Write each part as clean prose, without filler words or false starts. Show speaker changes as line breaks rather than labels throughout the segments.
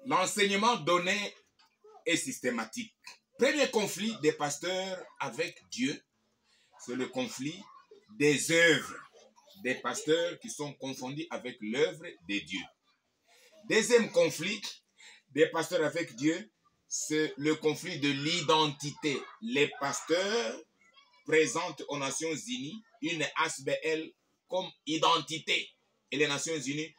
L'enseignement donné est systématique. Premier conflit des pasteurs avec Dieu, c'est le conflit des œuvres des pasteurs qui sont confondus avec l'œuvre de Dieu. Deuxième conflit des pasteurs avec Dieu, c'est le conflit de l'identité. Les pasteurs présentent aux Nations Unies une ASBL comme identité. Et les Nations Unies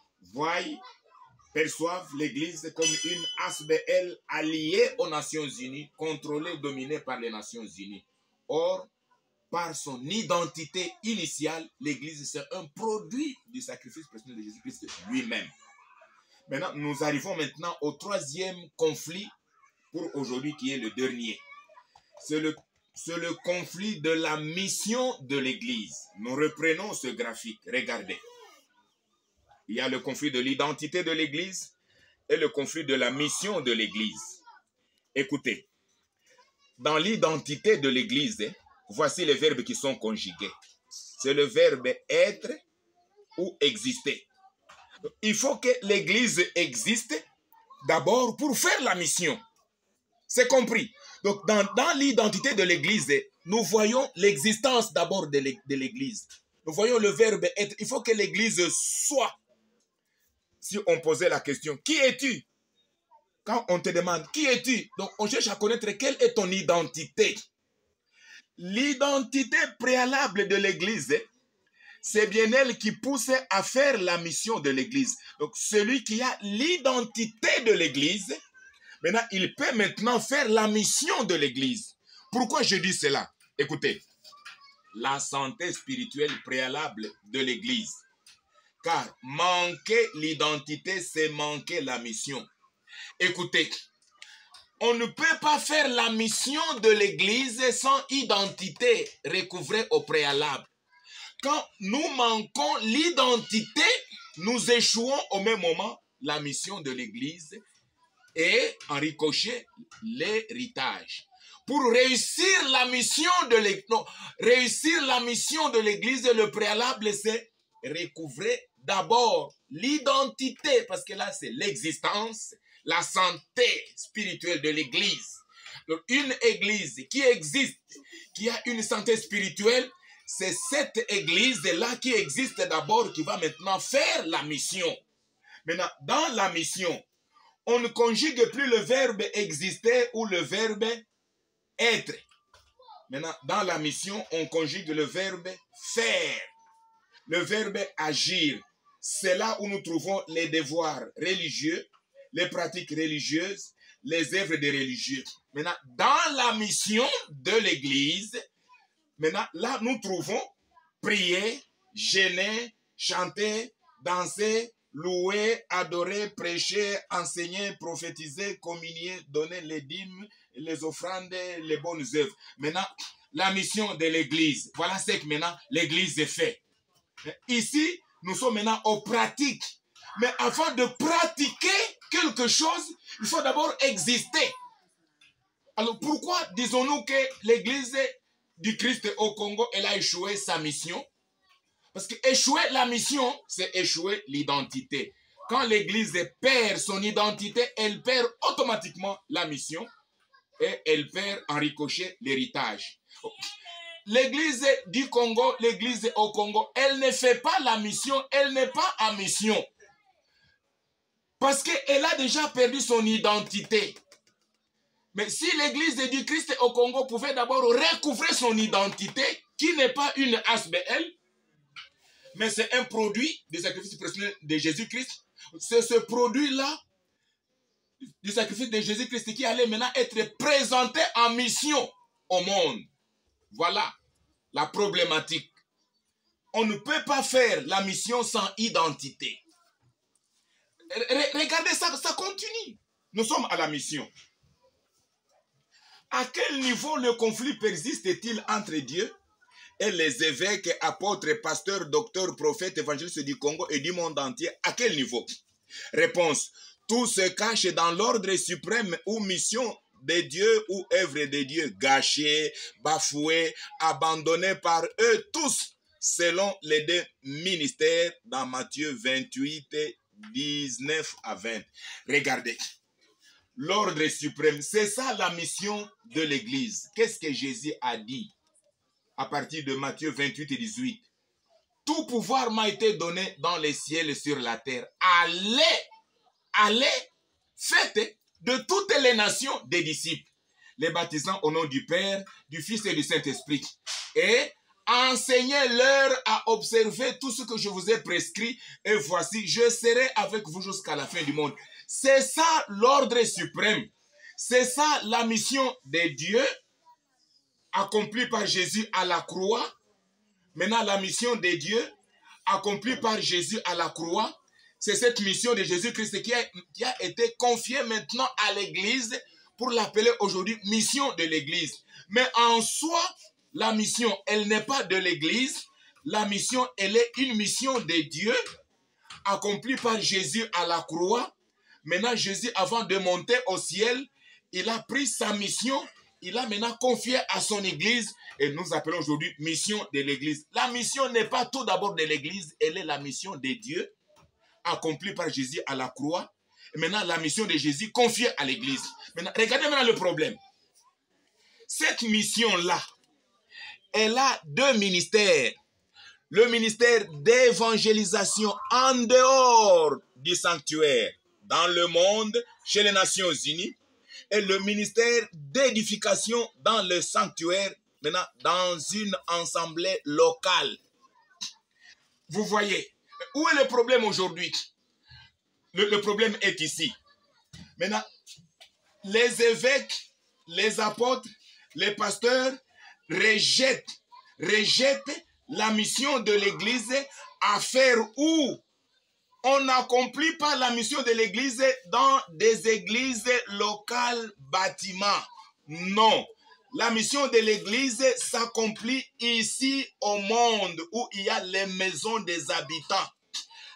perçoivent l'Église comme une ASBL alliée aux Nations Unies, contrôlée, dominée par les Nations Unies. Or, par son identité initiale, l'Église, c'est un produit du sacrifice personnel de Jésus-Christ lui-même. Maintenant, nous arrivons maintenant au troisième conflit pour aujourd'hui, qui est le dernier. C'est le conflit de la mission de l'Église. Nous reprenons ce graphique. Regardez. Il y a le conflit de l'identité de l'Église et le conflit de la mission de l'Église. Écoutez, dans l'identité de l'Église, voici les verbes qui sont conjugués. C'est le verbe être ou exister. Il faut que l'Église existe d'abord pour faire la mission. C'est compris. Donc, dans l'identité de l'Église, nous voyons l'existence d'abord de l'Église. Nous voyons le verbe être. Il faut que l'Église soit. Si on posait la question, qui es-tu? Quand on te demande, qui es-tu? Donc, on cherche à connaître quelle est ton identité. L'identité préalable de l'Église, c'est bien elle qui pousse à faire la mission de l'Église. Donc, celui qui a l'identité de l'Église, maintenant, il peut maintenant faire la mission de l'Église. Pourquoi je dis cela? Écoutez, la santé spirituelle préalable de l'Église. Car manquer l'identité, c'est manquer la mission. Écoutez, on ne peut pas faire la mission de l'Église sans identité recouvrée au préalable. Quand nous manquons l'identité, nous échouons au même moment la mission de l'Église et en ricochet l'héritage. Pour réussir la mission de l'Église, le préalable, c'est recouvrer d'abord l'identité, parce que là, c'est l'existence, la santé spirituelle de l'Église. Donc, une Église qui existe, qui a une santé spirituelle, c'est cette Église-là qui existe d'abord, qui va maintenant faire la mission. Maintenant, dans la mission, on ne conjugue plus le verbe exister ou le verbe être. Maintenant, dans la mission, on conjugue le verbe faire, le verbe agir. C'est là où nous trouvons les devoirs religieux, les pratiques religieuses, les œuvres des religieux. Maintenant, dans la mission de l'Église, maintenant, là, nous trouvons prier, jeûner, chanter, danser, louer, adorer, prêcher, enseigner, prophétiser, communier, donner les dîmes, les offrandes, les bonnes œuvres. Maintenant, la mission de l'Église. Voilà ce que maintenant l'Église fait. Ici, nous sommes maintenant aux pratiques. Mais avant de pratiquer quelque chose, il faut d'abord exister. Alors pourquoi disons-nous que l'Église du Christ au Congo, elle a échoué sa mission? Parce que échouer la mission, c'est échouer l'identité. Quand l'Église perd son identité, elle perd automatiquement la mission et elle perd en ricochet l'héritage. L'Église du Congo, l'Église au Congo, elle ne fait pas la mission, elle n'est pas en mission. Parce qu'elle a déjà perdu son identité. Mais si l'Église du Christ au Congo pouvait d'abord recouvrer son identité, qui n'est pas une ASBL, mais c'est un produit du sacrifice personnel de Jésus-Christ, c'est ce produit-là du sacrifice de Jésus-Christ qui allait maintenant être présenté en mission au monde. Voilà la problématique. On ne peut pas faire la mission sans identité. Regardez ça, ça continue. Nous sommes à la mission. À quel niveau le conflit persiste-t-il entre Dieu et les évêques, apôtres, pasteurs, docteurs, prophètes, évangélistes du Congo et du monde entier? À quel niveau? Réponse. Tout se cache dans l'ordre suprême ou mission de Dieu ou œuvre de Dieu, gâchée, bafouée, abandonnée par eux tous, selon les deux ministères dans Matthieu 28, 19 à 20. Regardez. l'ordre suprême. C'est ça la mission de l'Église. Qu'est-ce que Jésus a dit à partir de Matthieu 28 et 18? Tout pouvoir m'a été donné dans les ciels et sur la terre. Allez, faites de toutes les nations des disciples, les baptisant au nom du Père, du Fils et du Saint-Esprit. Et enseignez-leur à observer tout ce que je vous ai prescrit. Et voici, je serai avec vous jusqu'à la fin du monde. C'est ça l'ordre suprême. C'est ça la mission de Dieu accomplie par Jésus à la croix. Maintenant, la mission de Dieu accomplie par Jésus à la croix, c'est cette mission de Jésus-Christ qui a été confiée maintenant à l'Église pour l'appeler aujourd'hui mission de l'Église. Mais en soi, la mission, elle n'est pas de l'Église. La mission, elle est une mission de Dieu accomplie par Jésus à la croix. Maintenant, Jésus, avant de monter au ciel, il a pris sa mission, il a maintenant confié à son Église, et nous appelons aujourd'hui mission de l'Église. La mission n'est pas tout d'abord de l'Église, elle est la mission de Dieu, accomplie par Jésus à la croix. Et maintenant, la mission de Jésus confiée à l'Église. Maintenant, regardez maintenant le problème. Cette mission-là, elle a deux ministères. Le ministère d'évangélisation en dehors du sanctuaire, dans le monde, chez les Nations Unies, et le ministère d'édification dans le sanctuaire, maintenant dans une assemblée locale. Vous voyez, où est le problème aujourd'hui? Le problème est ici. Maintenant, les évêques, les apôtres, les pasteurs rejettent la mission de l'Église à faire où on n'accomplit pas la mission de l'Église dans des églises locales bâtiments. Non. La mission de l'Église s'accomplit ici au monde où il y a les maisons des habitants.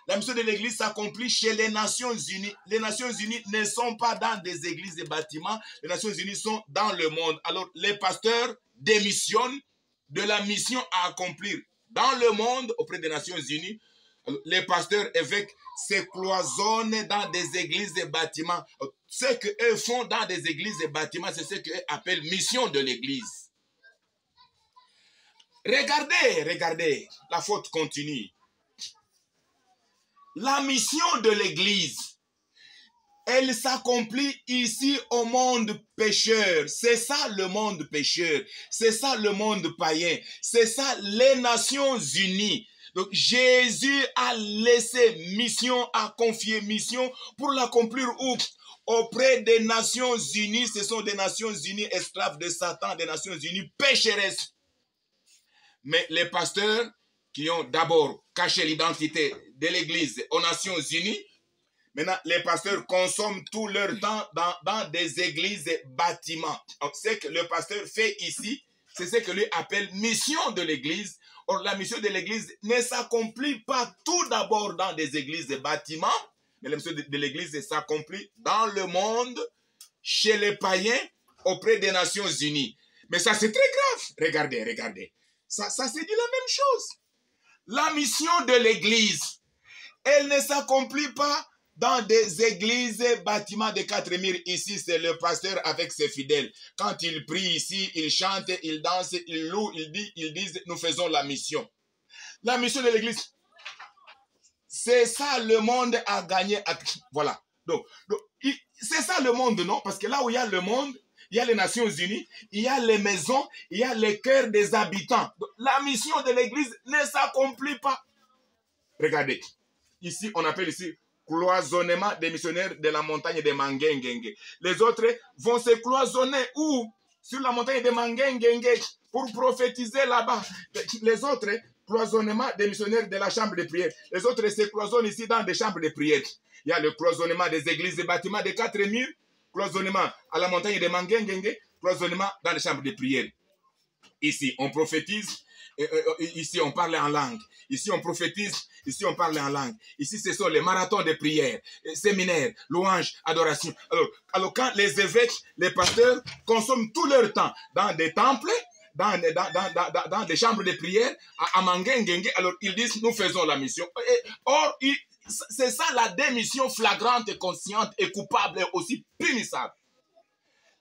La mission de l'Église s'accomplit chez les Nations Unies. Les Nations Unies ne sont pas dans des églises et bâtiments. Les Nations Unies sont dans le monde. Alors, les pasteurs démissionnent de la mission à accomplir dans le monde auprès des Nations Unies. Alors, les pasteurs évêques se cloisonnent dans des églises et bâtiments. Ce qu'eux font dans des églises et bâtiments, c'est ce qu'eux appellent mission de l'Église. Regardez, la faute continue. La mission de l'Église, elle s'accomplit ici au monde pécheur. C'est ça le monde pécheur. C'est ça le monde païen. C'est ça les Nations Unies. Donc Jésus a laissé mission, a confié mission pour l'accomplir où? Auprès des Nations Unies. Ce sont des Nations Unies esclaves de Satan, des Nations Unies pécheresses. Mais les pasteurs qui ont d'abord caché l'identité de l'Église aux Nations Unies, maintenant les pasteurs consomment tout leur temps dans des églises et bâtiments. Donc, ce que le pasteur fait ici, c'est ce que lui appelle mission de l'Église. Or, la mission de l'Église ne s'accomplit pas tout d'abord dans des églises et bâtiments, mais la mission de l'Église s'accomplit dans le monde, chez les païens, auprès des Nations Unies. Mais ça, c'est très grave. Regardez. Ça c'est dit la même chose. La mission de l'Église, elle ne s'accomplit pas dans des églises et bâtiments de 4 murs. Ici, c'est le pasteur avec ses fidèles. Quand il prie ici, il chante, il danse, il loue, ils disent, nous faisons la mission. La mission de l'Église, c'est ça le monde a gagné. Voilà. Donc c'est ça le monde, non? Parce que là où il y a le monde, il y a les Nations Unies, il y a les maisons, il y a les cœurs des habitants. Donc, la mission de l'Église ne s'accomplit pas. Regardez, ici, on appelle ici cloisonnement des missionnaires de la montagne de Mangengengue. Les autres vont se cloisonner où? Sur la montagne de Mangengengue pour prophétiser là-bas. Les autres, cloisonnement des missionnaires de la chambre de prière. Les autres se cloisonnent ici dans des chambres de prière. Il y a le cloisonnement des églises et bâtiments de 4 murs, cloisonnement à la montagne de Mangengengue, cloisonnement dans les chambres de prière. Ici, on prophétise, ici, on parle en langue. Ici, on prophétise, ici, on parle en langue. Ici, ce sont les marathons de prière, séminaires, louanges, adoration. Alors, quand les évêques, les pasteurs consomment tout leur temps dans des temples, dans des chambres de prière, à Mangengengue, alors ils disent, nous faisons la mission. Or, c'est ça la démission flagrante et consciente et coupable et aussi punissable.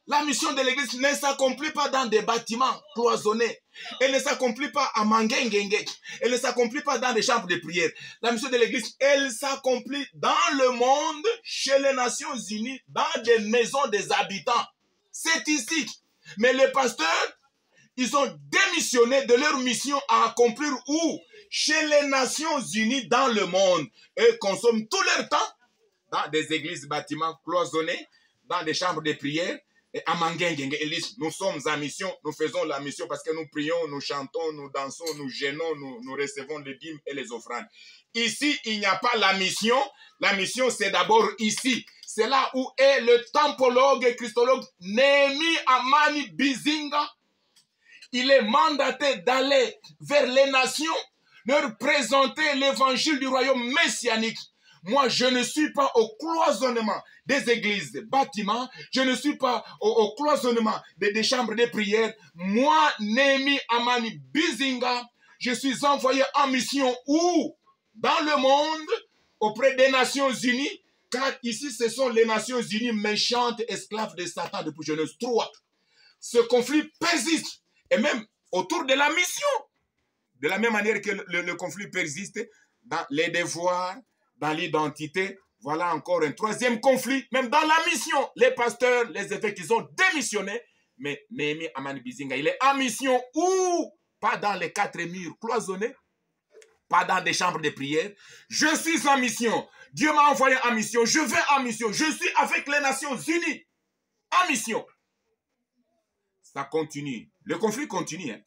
La mission de l'église ne s'accomplit pas dans des bâtiments cloisonnés. Elle ne s'accomplit pas à Mangengengue. Elle ne s'accomplit pas dans des chambres de prière. La mission de l'église, elle s'accomplit dans le monde, chez les Nations Unies, dans des maisons des habitants. C'est ici. Mais les pasteurs, ils ont démissionné de leur mission à accomplir où? Chez les Nations Unies dans le monde. Eux consomment tout leur temps dans des églises, bâtiments cloisonnés, dans des chambres de prière. Et à Mangengengue, nous sommes en mission, nous faisons la mission parce que nous prions, nous chantons, nous dansons, nous gênons, nous recevons les dîmes et les offrandes. Ici, il n'y a pas la mission. La mission, c'est d'abord ici. C'est là où est le tempologue et christologue Néhémie Amani Bizinga. Il est mandaté d'aller vers les nations, leur présenter l'évangile du royaume messianique. Moi, je ne suis pas au cloisonnement des églises, des bâtiments. Je ne suis pas au cloisonnement des chambres de prière. Moi, Néhémie Amani Bizinga, je suis envoyé en mission où? Dans le monde, auprès des Nations Unies, car ici, ce sont les Nations Unies méchantes, esclaves de Satan depuis Genèse 3. Ce conflit persiste, et même autour de la mission. De la même manière que le conflit persiste dans les devoirs, dans l'identité. Voilà encore un troisième conflit, même dans la mission. Les pasteurs, les évêques, ils ont démissionné. Mais Néhémie Amani Bizinga, il est en mission où? Pas dans les 4 murs cloisonnés, pas dans des chambres de prière. Je suis en mission. Dieu m'a envoyé en mission. Je vais en mission. Je suis avec les Nations Unies en mission. Ça continue. Le conflit continue. Hein.